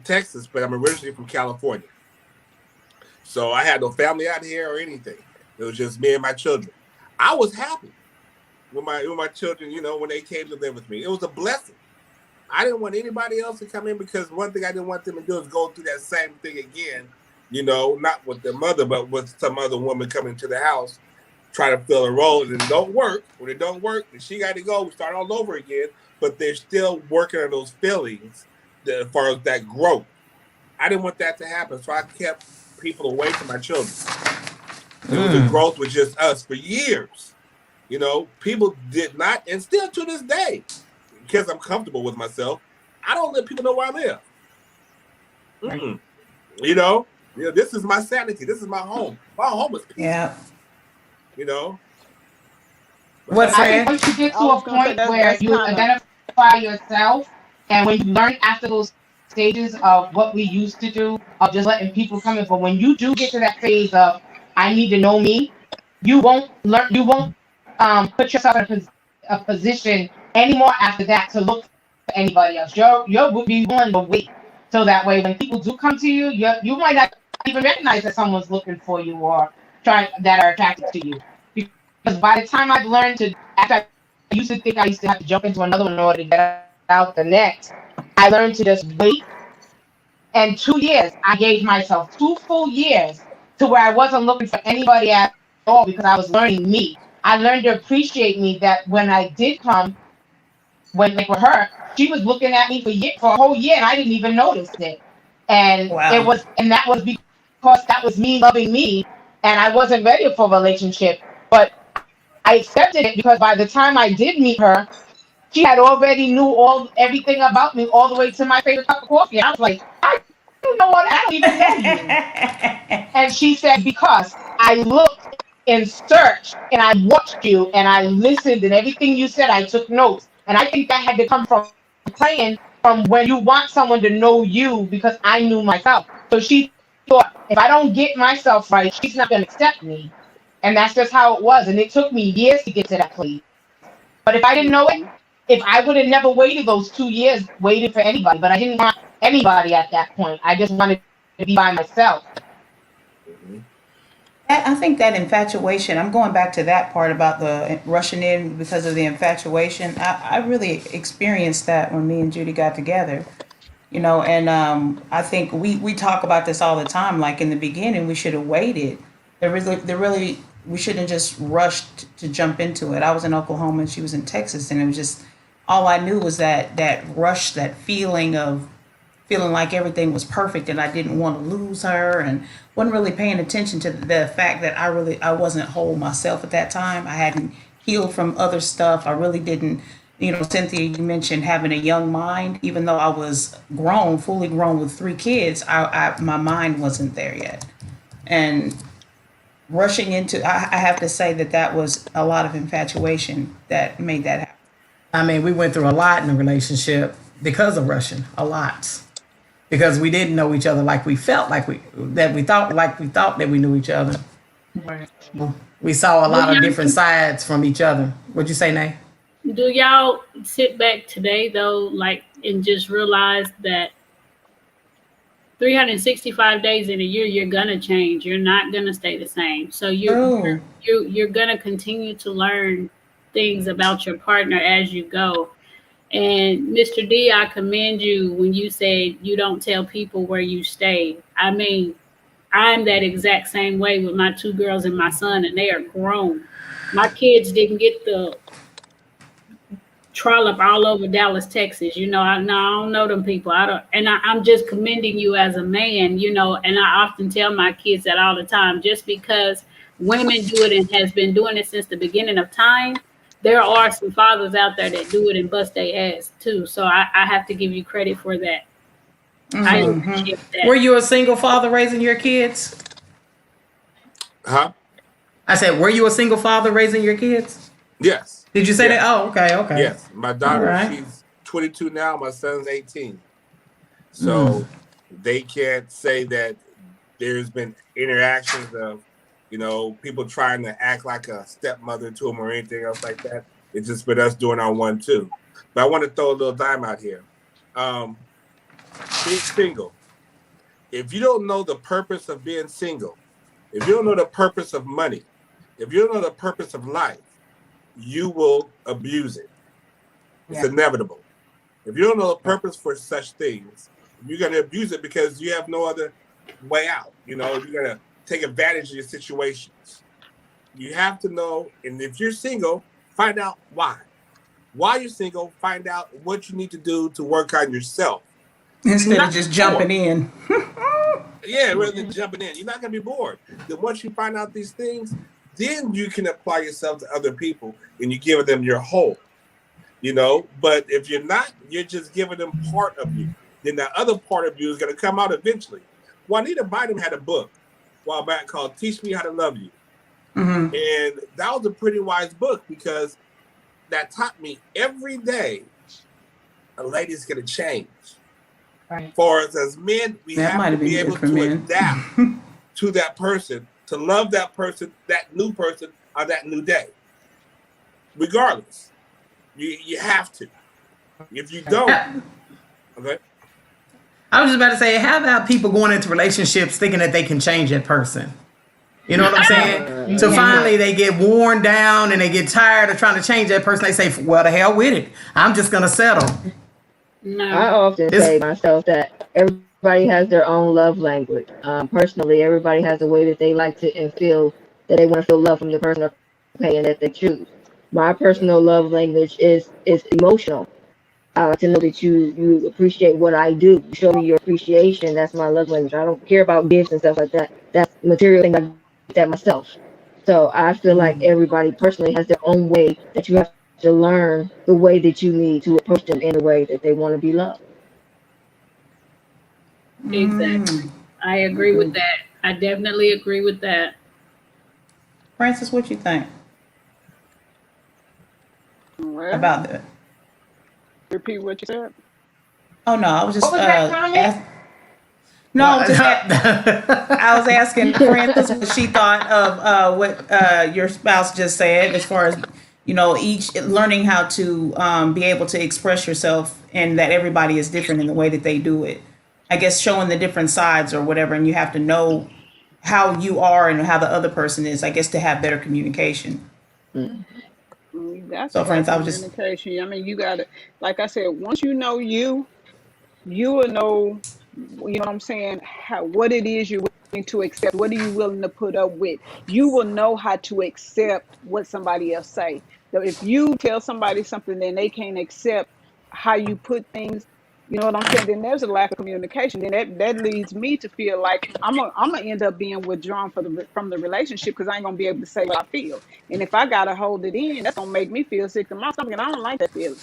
Texas, but I'm originally from California. So I had no family out here or anything. It was just me and my children. I was happy with my children, when they came to live with me. It was a blessing. I didn't want anybody else to come in because one thing I didn't want them to do is go through that same thing again, not with their mother, but with some other woman coming to the house, try to fill a role and it don't work. When it don't work, then she got to go. We start all over again, but they're still working on those feelings as far as that growth. I didn't want that to happen, so I kept people away from my children. It was a growth with just us for years. People did not, and still to this day, because I'm comfortable with myself, I don't let people know where I live. Right. Mm-mm. You know, this is my sanity. This is my home. My home is peaceful. Yeah. You know, but What, I think Fred? once you get I to a was gonna say point where that's you kind of identify yourself, and when you learn after those stages of what we used to do, of just letting people come in, but when you do get to that phase of I need to know me, you won't put yourself in a position anymore after that to look for anybody else. You'll be willing to wait so that way when people do come to you, you might not even recognize that someone's looking for you or trying that are attracted to you. Because by the time I've learned to, after I used to think I used to have to jump into another one in order to get out the next, I learned to just wait. And 2 years, I gave myself 2 full years to where I wasn't looking for anybody at all because I was learning me. I learned to appreciate me that when I did come, when like with her, she was looking at me for a whole year and I didn't even notice it. Wow. And that was because that was me loving me and I wasn't ready for a relationship. But I accepted it because by the time I did meet her, she had already knew everything about me all the way to my favorite cup of coffee. And I was like, I don't know what I don't even know you. And she said, because I looked and searched and I watched you and I listened and everything you said, I took notes. And I think that had to come from praying from when you want someone to know you because I knew myself. So she thought, if I don't get myself right, she's not going to accept me. And that's just how it was. And it took me years to get to that place. But if I didn't know it, Mhm. if I would have never waited those 2 years, waited for anybody, but I didn't want anybody at that point. I just wanted to be by myself. Mhm. I think that infatuation, I'm going back to that part about the rushing in because of the infatuation. I really experienced that when me and Judy got together, and I think we talk about this all the time. Like in the beginning, we should have waited. We shouldn't just rushed to jump into it. I was in Oklahoma and she was in Texas, and it was just all I knew was that rush, that feeling of feeling like everything was perfect and I didn't want to lose her, and wasn't really paying attention to the fact that I wasn't whole myself at that time. I hadn't healed from other stuff. I really didn't, Cynthia, you mentioned having a young mind. Even though I was grown, fully grown with 3 kids, my mind wasn't there yet. And rushing into, I have to say that was a lot of infatuation that made that happen. I mean, we went through a lot in a relationship because of rushing, a lot. Because we didn't know each other like we felt like we thought that we knew each other. Right. We saw a Do lot of y'all, different sides from each other. What'd you say, Nay? do y'all sit back today though, like, and just realize that 365 days in a year, you're gonna change. You're not gonna stay the same. So True. you're gonna continue to learn things about your partner as you go. And Mr. D, I commend you when you said you don't tell people where you stay. I mean, I'm that exact same way with my 2 girls and my son, and they are grown. My kids didn't get the trollop all over Dallas, Texas. No, I don't know them people. I don't, and I'm just commending you as a man. And I often tell my kids that all the time. Just because women do it and has been doing it since the beginning of time, there are some fathers out there that do it and bust their ass too. So I have to give you credit for that. I So, appreciate Were that. you a single father raising your kids? huh? I said, were you a single father raising your kids? Yes. Did you say that? Yes. Oh, okay, okay. Yes. My All daughter, right. she's 22 now. My son's 18. So they can't say that there's been interactions of, people trying to act like a stepmother to them or anything else like that. It's just been us doing our 1-2. But I want to throw a little dime out here. Being single. If you don't know the purpose of being single, if you don't know the purpose of money, if you don't know the purpose of life, you will abuse it. It's Yeah. inevitable. If you don't know the purpose for such things, you're going to abuse it because you have no other way out. You're going to take advantage of your situations. You have to know, and if you're single, find out why. Why you're single, find out what you need to do to work on yourself. Instead of Not just bored. jumping in. Yeah, rather than jumping in. You're not going to be bored. Then once you find out these things, then you can apply yourself to other people and you give them your whole. But if you're not, you're just giving them part of you. Then that other part of you is going to come out eventually. Juanita Bynum had a book a while back called Teach Me How to Love You. And that was a pretty wise book because that taught me every day a lady's going to change. Right. For us as men, we That have might to have been be good able for to men. adapt to that person, to love that person, that new person on that new day. Regardless, you have to. If you don't, okay. I was just about to say, how about people going into relationships thinking that they can change that person? You know what I'm saying? You So cannot. finally they get worn down and they get tired of trying to change that person. They say, well, the hell with it. I'm just going to settle. No. I often It's, say myself that everybody has their own love language. Personally, everybody has a way that they like to and feel that they want to feel love from the person or companion that they choose. My personal love language is emotional. I like to know that you appreciate what I do. You show me your appreciation. That's my love language. I don't care about gifts and stuff like that. That's material thing. I get that myself. So I feel like everybody personally has their own way that you have to learn the way that you need to approach them in the way that they want to be loved. Exactly. I agree with that. I definitely agree with that. Francis, what you think Well, about that? repeat what you said. Oh no, I was What just was that comment? No, just I was asking Francis what she thought of what your spouse just said, as far as each learning how to be able to express yourself, and that everybody is different in the way that they do it. I guess showing the different sides or whatever, and you have to know how you are and how the other person is. I guess to have better communication. You got So, to have friends, I was just communication. I mean, you got to, like I said, once you know you will know, you know what I'm saying, what it is you're willing to accept. What are you willing to put up with? You will know how to accept what somebody else say. So if you tell somebody something then they can't accept how you put things, you know what I'm saying, then there's a lack of communication. Then that leads me to feel like I'm gonna end up being withdrawn from the relationship, because I ain't gonna be able to say what I feel. And if I gotta hold it in, that's gonna make me feel sick to my stomach, and I don't like that feeling.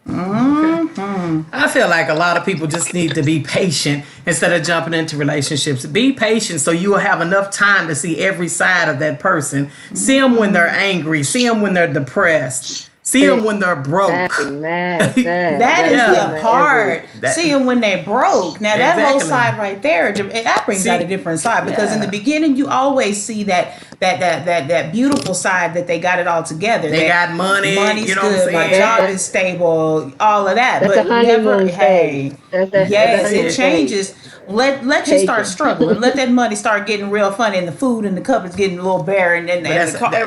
Okay. I feel like a lot of people just need to be patient instead of jumping into relationships. Be patient so you will have enough time to see every side of that person. See them when they're angry. See them when they're depressed. See them when they're broke. that is the part. See them when they broke. Now that whole side right there, that brings out a different side, because in the beginning you always see that beautiful side, that they got it all together. They got money. Money's you know good. My job is stable. All of that, That's but the honeymoon stage. Yes, it That's changes. Let you start struggling. Let that money start getting real funny, and the food and the cupboard's getting a little bare, and then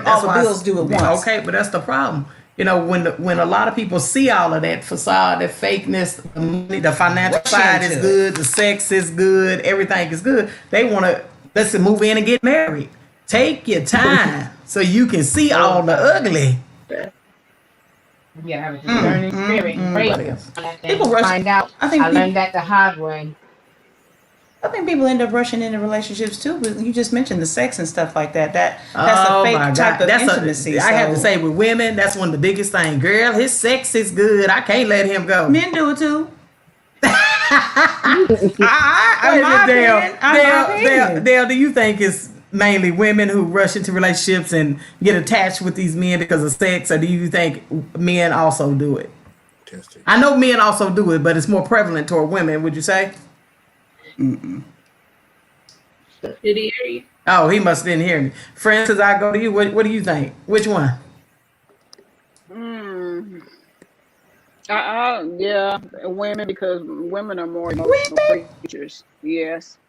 all the bills due at once. Okay, but that's the problem. When a lot of people see all of that facade, that fakeness, the financial side is good, the sex is good, everything is good, they want to, let's move in and get married. Take your time so you can see all the ugly. Yeah, have a discerning spirit. Great. People rush. Find out. I learned that the hard way. I think people end up rushing into relationships too, but you just mentioned the sex and stuff like that. That's a fake type of intimacy. I have to say, with women, that's one of the biggest things. Girl, his sex is good. I can't let him go. Men do it too. Dale, do you think it's mainly women who rush into relationships and get attached with these men because of sex, or do you think men also do it? I know men also do it, but it's more prevalent toward women, would you say? Did he hear you? Oh, he must didn't hear me. Francis, I go to you. What do you think? Which one? Yeah, women, because women are more emotional creatures. Yes,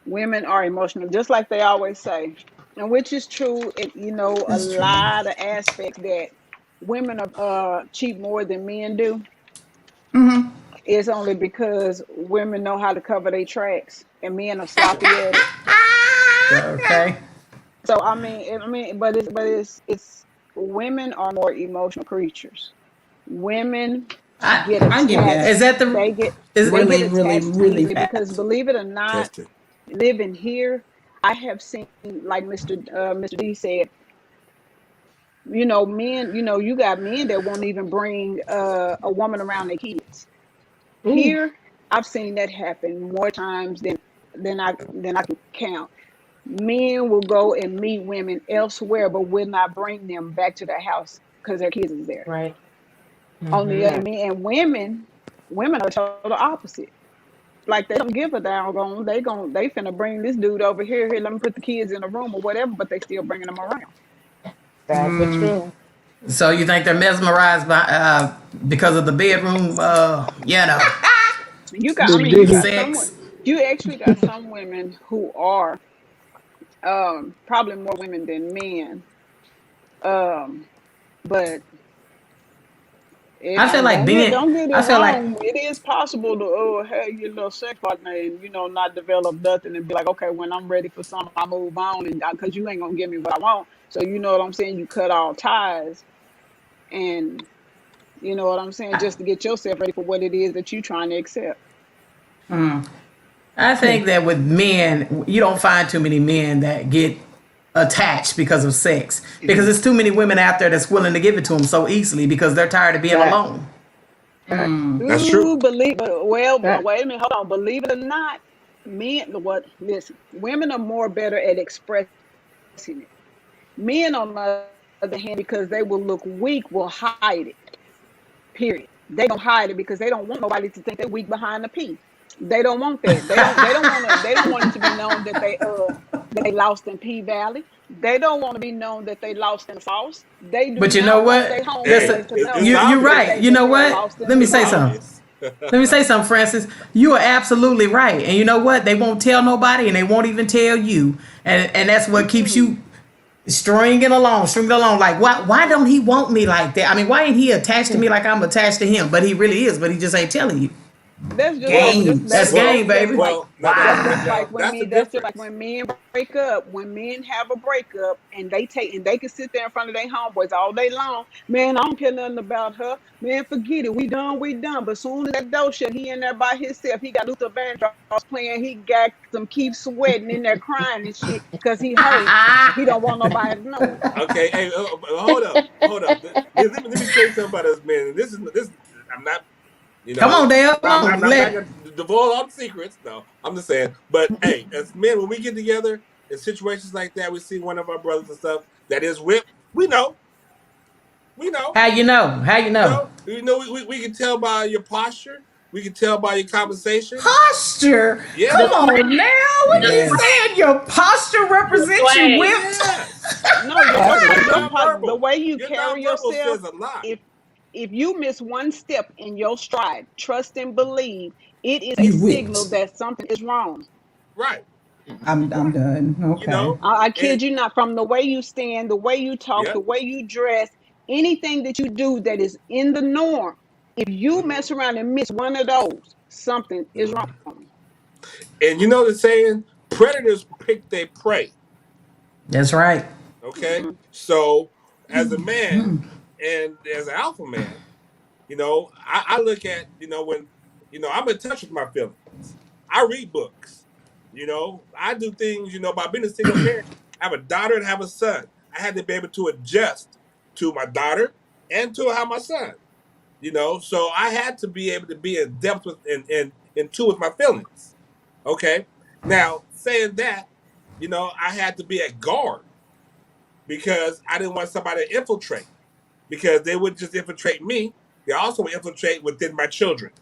women are emotional, just like they always say, and which is true. A lot of aspects that women cheat more than men do. It's only because women know how to cover their tracks and men are sloppy at it. Okay. So but it's women are more emotional creatures. Women get attached. Is that they get really because, believe it or not, living here, I have seen, like Mr. D said, men, you got men that won't even bring a woman around their kids. Here, I've seen that happen more times than I can count. Men will go and meet women elsewhere, but will not bring them back to their house because their kids is there. Right. On the other hand, and women are total opposite. Like, they don't give a doggone. They finna bring this dude over here. Here, let me put the kids in a room or whatever, but they still bringing them around. That's the truth. So you think they're mesmerized by because of the bedroom? Sex. You actually got some women who are probably more women than men, but I feel like don't get it wrong. It is possible to have your little sex partner and not develop nothing and be like, okay, when I'm ready for something, I move on, and because you ain't gonna give me what I want. So you know what I'm saying? You cut all ties, and you know what I'm saying, just to get yourself ready for what it is that you're trying to accept. I think that with men, you don't find too many men that get attached because of sex, because there's too many women out there that's willing to give it to them so easily because they're tired of being alone. That's true. Wait a minute, hold on. Believe it or not, women are more better at expressing it. Men, on the other hand, because they will look weak, will hide it. Period. They don't hide it because they don't want nobody to think they're weak behind the P. They don't want that. They don't want it to be known that they lost in P Valley. They don't want to be known that they lost in Sauce. They do But you know not want their what? That's Hey, homeboys to it's know you're obvious. right. You know that they are what? lost in Let me P It's say Valley. something. obvious. Let me say something, Francis. You are absolutely right. And you know what? They won't tell nobody, and they won't even tell you. And that's what keeps you stringing along. Like, why don't he want me like that? I mean, why ain't he attached to me like I'm attached to him? But he really is. But he just ain't telling you. That's just Well, like Game. That's game, baby. that's now like when that's the me that's just like difference. when men break up. When men have a breakup and they can sit there in front of their homeboys all day long. Man, I don't care nothing about her. Man, forget it. We done. But soon as that door shut, he in there by himself. He got Luther Vandross playing. He got some Keep Sweating in there crying and shit because he hurt and he don't want nobody to know it. Okay, hey, hold up. Let me tell you something about us men. And this. I'm not. You Come know, on, Dale. Come I'm on. not gonna divulge all the secrets. No, I'm just saying. But hey, as men, when we get together in situations like that, we see one of our brothers and stuff that is whipped. We know. We know. How you know? How you know? We can tell by your posture. We can tell by your conversation. Posture. Yeah, Come The on now. What are you Yes. saying? Your posture the represents you swag. whipped. yes. No, Your the nonverbal. way you Your carry nonverbal yourself. says a lot. If you miss one step in your stride, trust and believe, it is a You signal whipped. that something is wrong. Right. I'm Right. done. You Okay. know. I And kid you not, from the way you stand, the way you talk, the yep. way you dress, anything that you do that is in the norm, if you Mm-hmm. mess around and miss one of those, something is Mm-hmm. wrong. And you know the saying, predators pick their prey. That's right. Okay? So as a man and as an alpha man, I look at, when, I'm in touch with my feelings. I read books. I do things, by being a single parent. I have a daughter and have a son. I had to be able to adjust to my daughter and to how my son. So I had to be able to be in depth with and in tune with my feelings. Okay. Now, saying that, I had to be at guard because I didn't want somebody to infiltrate because they wouldn't just infiltrate me, they also would infiltrate within my children.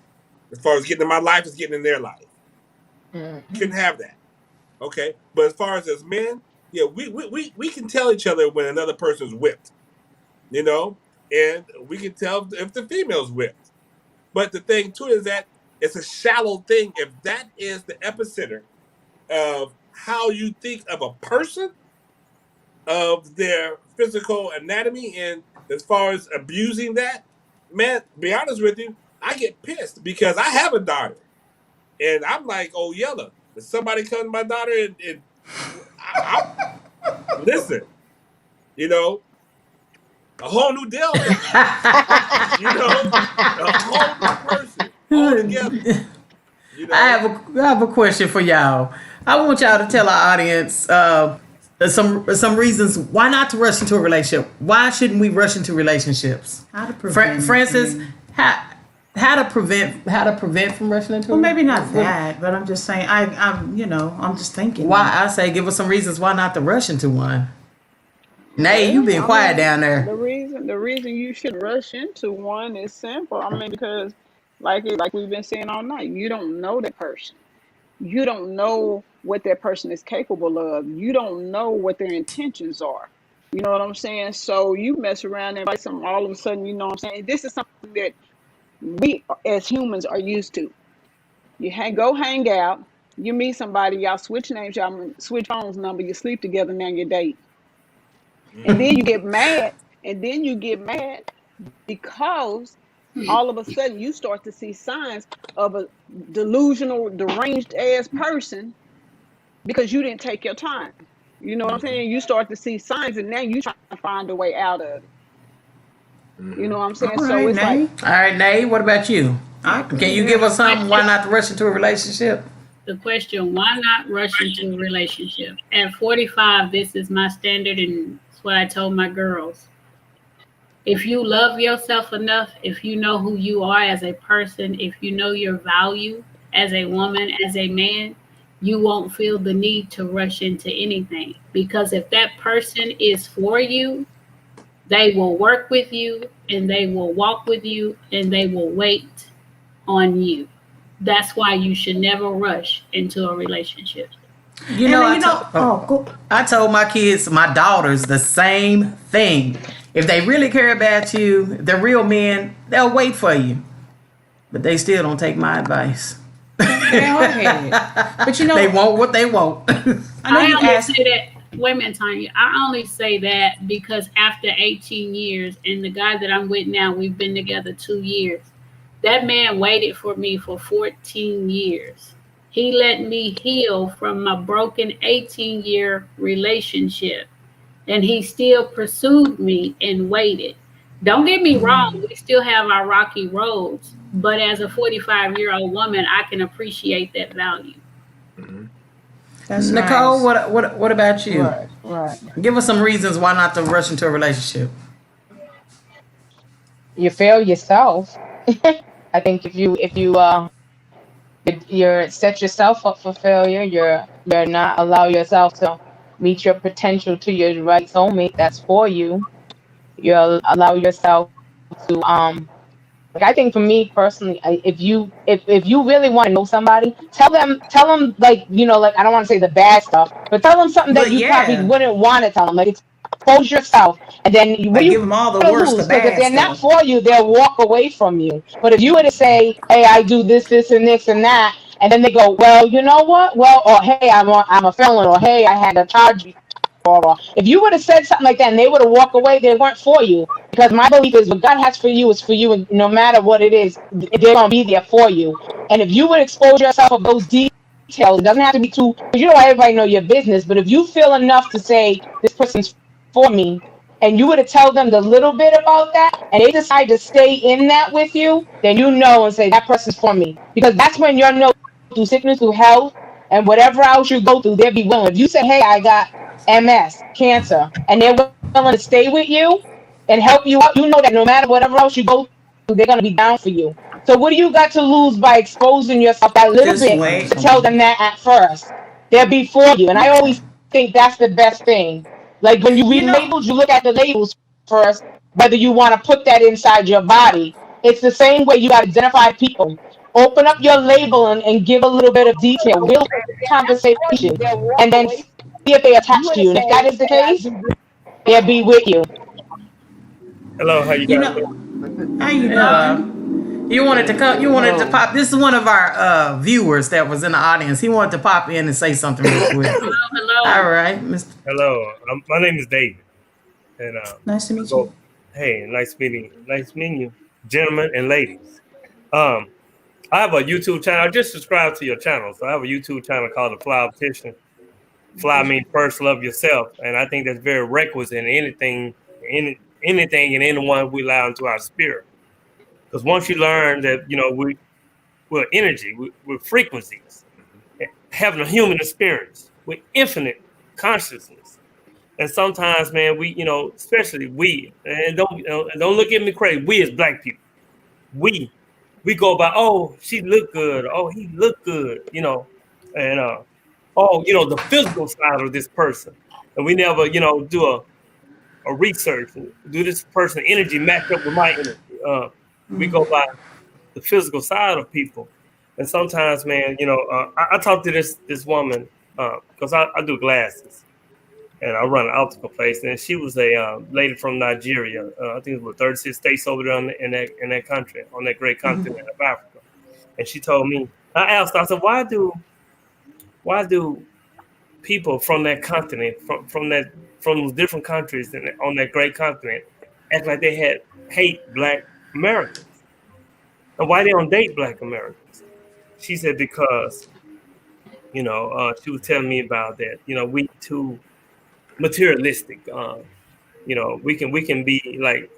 As far as getting in my life is getting in their life. Couldn't have that. Okay. But as far as men, yeah, we can tell each other when another person's whipped, you know, and we can tell if the female's whipped. But the thing too is that it's a shallow thing. If that is the epicenter of how you think of a person, of their physical anatomy, and as far as abusing that, man, be honest with you, I get pissed because I have a daughter. And I'm like, oh, yella, if somebody come to my daughter and I listen, you know, a whole new Dell coming, a whole new person altogether, you know. I have a question for y'all. I want y'all to tell our audience some reasons why not to rush into a relationship. Why shouldn't we rush into relationships? How to prevent Francis, it. how to prevent from rushing into? Well, maybe not that, but I'm just saying. I'm just thinking. Why I say give us some reasons why not to rush into one. Nay, you Well, being I quiet mean, down there. the reason you should rush into one is simple. I mean, because like we've been saying all night, you don't know that person. You don't know what that person is capable of. You don't know what their intentions are. You know what I'm saying? So you mess around and like some all of a sudden, you know what I'm saying? This is something that we as humans are used to. Go hang out, you meet somebody, y'all switch names, y'all switch phones number, you sleep together, now you date. And Mm-hmm. then you get mad, because all of a sudden you start to see signs of a delusional, deranged ass person because you didn't take your time. You know what I'm Mm-hmm. saying? You start to see signs and now you try to find a way out of it. You Mm-hmm. know what I'm All saying? So right, it's like, Nay. All right, Nay, what about you? I Can agree you give there. us something why not to rush into a relationship? The question, why not rush into a relationship? At 45, this is my standard, and it's what I told my girls. If you love yourself enough, if you know who you are as a person, if you know your value as a woman, as a man, you won't feel the need to rush into anything. Because if that person is for you, they will work with you and they will walk with you and they will wait on you. That's why you should never rush into a relationship. You know, go. I told my kids, my daughters, the same thing. If they really care about you, they're real men, they'll wait for you. But they still don't take my advice. They're hard-headed. But you know, They want what they want. I know you only asked. say that. Wait a minute, Tanya. I only say that because after 18 years, and the guy that I'm with now, we've been together 2 years. That man waited for me for 14 years. He let me heal from my broken 18-year relationship, and he still pursued me and waited. Don't get me wrong, we still have our rocky roads, but as a 45-year-old woman, I can appreciate that value. That's Nicole, nice. what about you? Right. Give us some reasons why not to rush into a relationship. You fail yourself. I think you're set yourself up for failure. You're not allow yourself to meet your potential to your right soulmate that's for you. You allow yourself to like I think for me personally, if you really want to know somebody, tell them like like I don't want to say the bad stuff, but tell them something that But you probably yeah, wouldn't want to tell them. Like expose yourself, and then what Like are you give them all the gonna worst, the lose? Because if bad they're not stuff. for you, they'll walk away from you. But if you were to say, "Hey, I do this, and this, and that," and then they go, "Well, you know what? Well, or hey, I'm a felon, or hey, I had a charge before." If you would have said something like that and they would have walked away, they weren't for you. Because my belief is what God has for you is for you, and no matter what it is, they're gonna be there for you. And if you would expose yourself of those details, it doesn't have to be too. Because you know everybody know your business, but if you feel enough to say this person's for me, and you were to tell them the little bit about that, and they decide to stay in that with you, then you know and say that person's for me. Because that's when you're no through sickness, through health, and whatever else you go through, they'll be willing. If you say, "Hey, I got MS, cancer," and they're willing to stay with you and help you out, you know that no matter whatever else you go through, they're gonna be down for you. So what do you got to lose by exposing yourself that little just bit wait. to tell them that at first? They'll be for you. And I always think that's the best thing. Like when you You read know, labels, you look at the labels first, whether you want to put that inside your body. It's the same way you got to identify people. Open up your label and give a little bit of detail, real conversation, and then see if they attach to you. And if that is the case, they'll be with you. Hello, how you you guys know, doing? how you Hello. doing? You wanted to come. You wanted to Hello. pop. This is one of our viewers that was in the audience. He wanted to pop in and say something real quick. Hello, All hello. right, Mr. Hello, my name is David, and Nice to I meet you. go. Hey, nice meeting you, gentlemen and ladies. Um, I have a YouTube channel. I just subscribed to your channel, so I have a YouTube channel called The Fly Optician. Fly means first love yourself, and I think that's very requisite in anything and anyone we allow into our spirit. Because once you learn that we're energy, we're frequencies, having a human experience with infinite consciousness. And sometimes, man, especially we, and don't look at me crazy. We as black people, we go by, oh, she looked good, oh, he looked good, and the physical side of this person, and we never, do a research, do this person energy match up with my energy? We go by the physical side of people, and sometimes, man, I talked to this woman because I do glasses. And I run an optical place, and she was a lady from Nigeria. I think it was 36 states over there in that country, on that great continent of Africa. And she told me, I asked her, I said, why do people from that continent, from those different countries on that great continent, act like they hate Black Americans, and why they don't date Black Americans? She said because she was telling me about that. We too materialistic. We can be like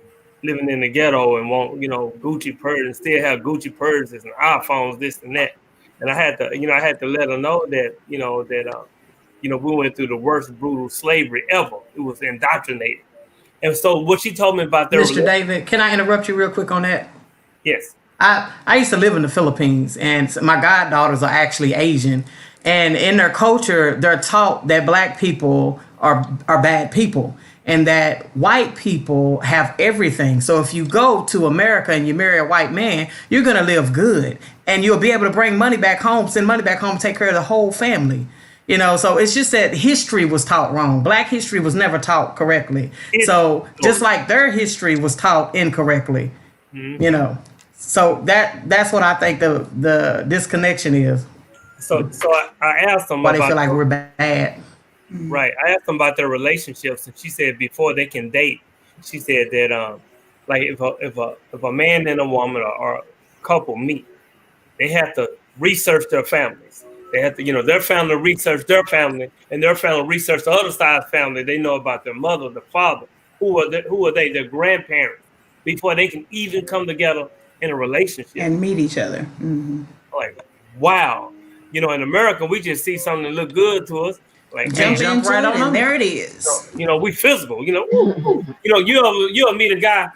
living in the ghetto and want Gucci purse and still have Gucci purses and iPhones, this and that. And I had to let her know that we went through the worst brutal slavery ever. It was indoctrinated. And so what she told me about their Mr. David, can I interrupt you real quick on that? yes. I used to live in the Philippines, and my goddaughters are actually Asian. And in their culture, they're taught that Black people are bad people and that white people have everything. So if you go to America and you marry a white man, you're going to live good. and you'll be able to bring money back home, send money back home, take care of the whole family. You know, so it's just that history was taught wrong. Black history was never taught correctly. So just like their history was taught incorrectly, you know. So that's what I think the disconnection is. So I asked them why about they feel like we're bad. Right. I asked them about their relationships, and she said before they can date, she said that like if a man and a woman or a couple meet, they have to research their families. They have to, their family research their family, and their family research the other side's family. They know about their mother, the father, who are they, their grandparents, before they can even come together in a relationship and meet each other. Mm-hmm. Like, wow. In America, we just see something that look good to us. Like, jump into right it, and there it is. We physical. You'll meet a guy.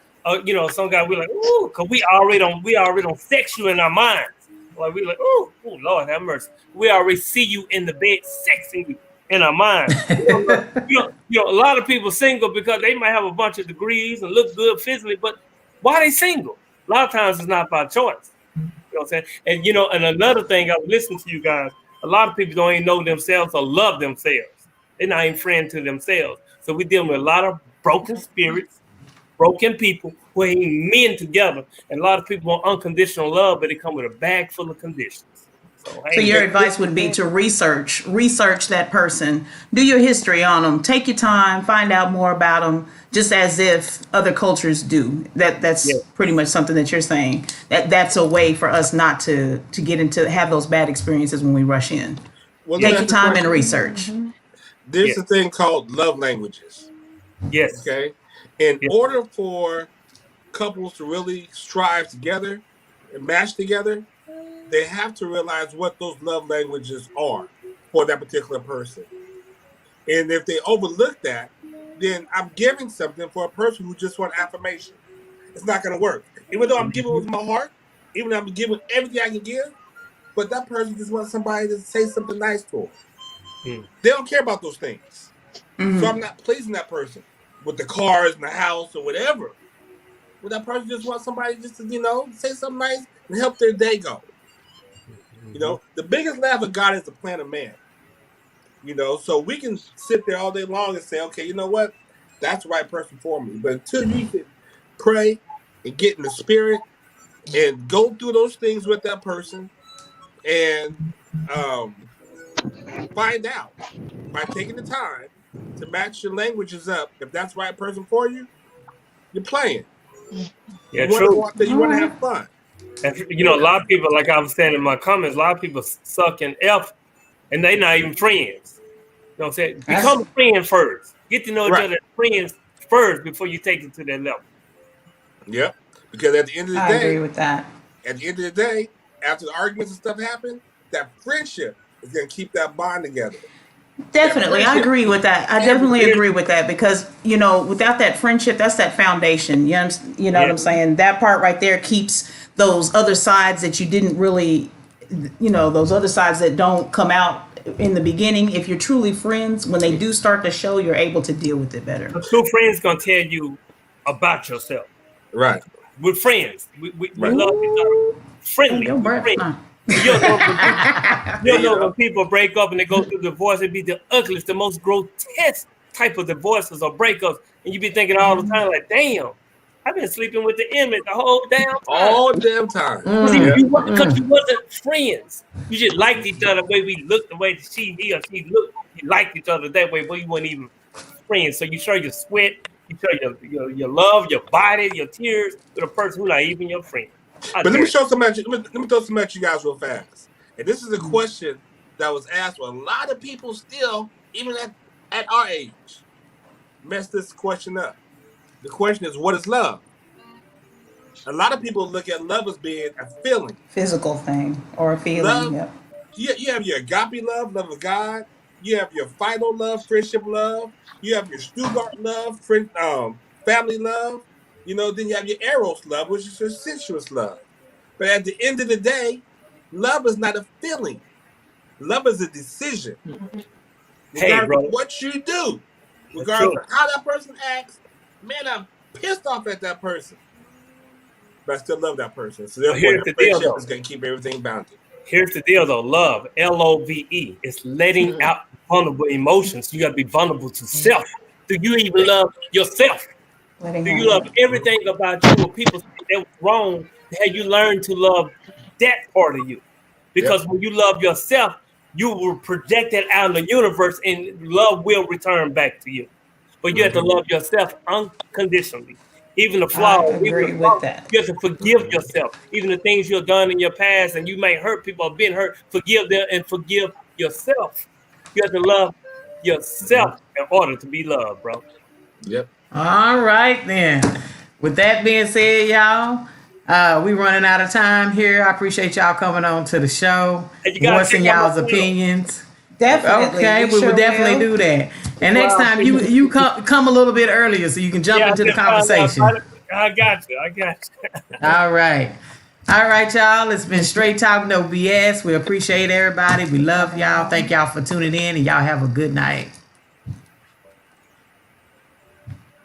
Some guy. We're like, ooh, cause we already don't sex you in our minds. Like we like, ooh, Lord have mercy. We already see you in the bed, sexing you in our minds. A lot of people single because they might have a bunch of degrees and look good physically, but why are they single? A lot of times it's not by choice. You know what I'm saying? And and another thing, I was listening to you guys, a lot of people don't even know themselves or love themselves. They're not even friends to themselves. So we're dealing with a lot of broken spirits, broken people who ain't men together. And a lot of people want unconditional love, but they come with a bag full of conditions. So your advice would be to research that person, do your history on them, take your time, find out more about them, just as if other cultures do. That's pretty much something that you're saying. That's a way for us not to get into have those bad experiences when we rush in. Well, take your time and research. Mm-hmm. There's a thing called love languages. Yes. Okay. In order for couples to really strive together and match together, they have to realize what those love languages are for that particular person. And if they overlook that, then I'm giving something for a person who just wants affirmation. It's not going to work. Even though I'm giving with my heart, even though I'm giving everything I can give, but that person just wants somebody to say something nice to them. They don't care about those things. So I'm not pleasing that person with the cars and the house or whatever. But that person just wants somebody just to, say something nice and help their day go. The biggest laugh of God is the plan of man. So we can sit there all day long and say, okay, you know what? That's the right person for me. But until you can pray and get in the spirit and go through those things with that person and find out by taking the time to match your languages up, if that's the right person for you, you're playing. Yeah, you want to have fun. And, a lot of people, like I was saying in my comments, a lot of people suck in F and they're not even friends. You know what I'm saying? Become a friend first. Get to know each other as friends first before you take it to that level. Yep. Because at the end of the day, I agree with that. At the end of the day, after the arguments and stuff happen, that friendship is going to keep that bond together. Definitely. I agree with that. I definitely agree with that because, without that friendship, that's that foundation. You know what I'm saying? That part right there keeps those other sides that you didn't really, those other sides that don't come out in the beginning. If you're truly friends, when they do start to show, you're able to deal with it better. A true friend's going to tell you about yourself. Right. We're friends. We love each other. Friendly. You know when people break up and they go through divorce, it'd be the ugliest, the most grotesque type of divorces or breakups. And you be thinking all the time, like, damn, I've been sleeping with the image the whole damn time. All damn time. Because you wasn't friends. You just liked each other the way we looked, the way he or she looked. You liked each other that way, but you weren't even friends. So you show your sweat, you show your love, your body, your tears to the person who's not even your friend. But let me throw some at you guys real fast. And this is a question that was asked with a lot of people still, even at our age, mess this question up. The question is, what is love? A lot of people look at love as being a feeling. Physical thing or a feeling. Love, yep. You have your agape love of God. You have your Philo love, friendship love. You have your Stuttgart love, family love. Then you have your Eros love, which is your sensuous love. But at the end of the day, love is not a feeling. Love is a decision. Regardless of what you do, regardless of how that person acts, man, I'm pissed off at that person. but I still love that person. So But therefore, here's that the deal, friendship though. is going to keep everything bounded. Here's the deal, though. Love, LOVE, is letting out vulnerable emotions. You got to be vulnerable to self. Do you even love yourself? Letting Do her you love know. everything about you? When people say that was wrong, have you learned to love that part of you? Because when you love yourself, you will project that out in the universe, and love will return back to you. But you have to love yourself unconditionally. Even the I flaws, agree with that. you have to forgive yourself. Even the things you've done in your past and you may hurt people or been hurt, forgive them and forgive yourself. You have to love yourself in order to be loved, bro. Yep. All right then. With that being said, y'all, we running out of time here. I appreciate y'all coming on to the show, And you gotta check voicing out my y'all's channel. opinions. Definitely. Okay, we sure would definitely will. do that. And next Well, time you come a little bit earlier so you can jump Yeah, I into the just found out conversation. about it. I got you. All right. All right, y'all. It's been Straight Talk, No BS. We appreciate everybody. We love y'all. Thank y'all for tuning in, and y'all have a good night.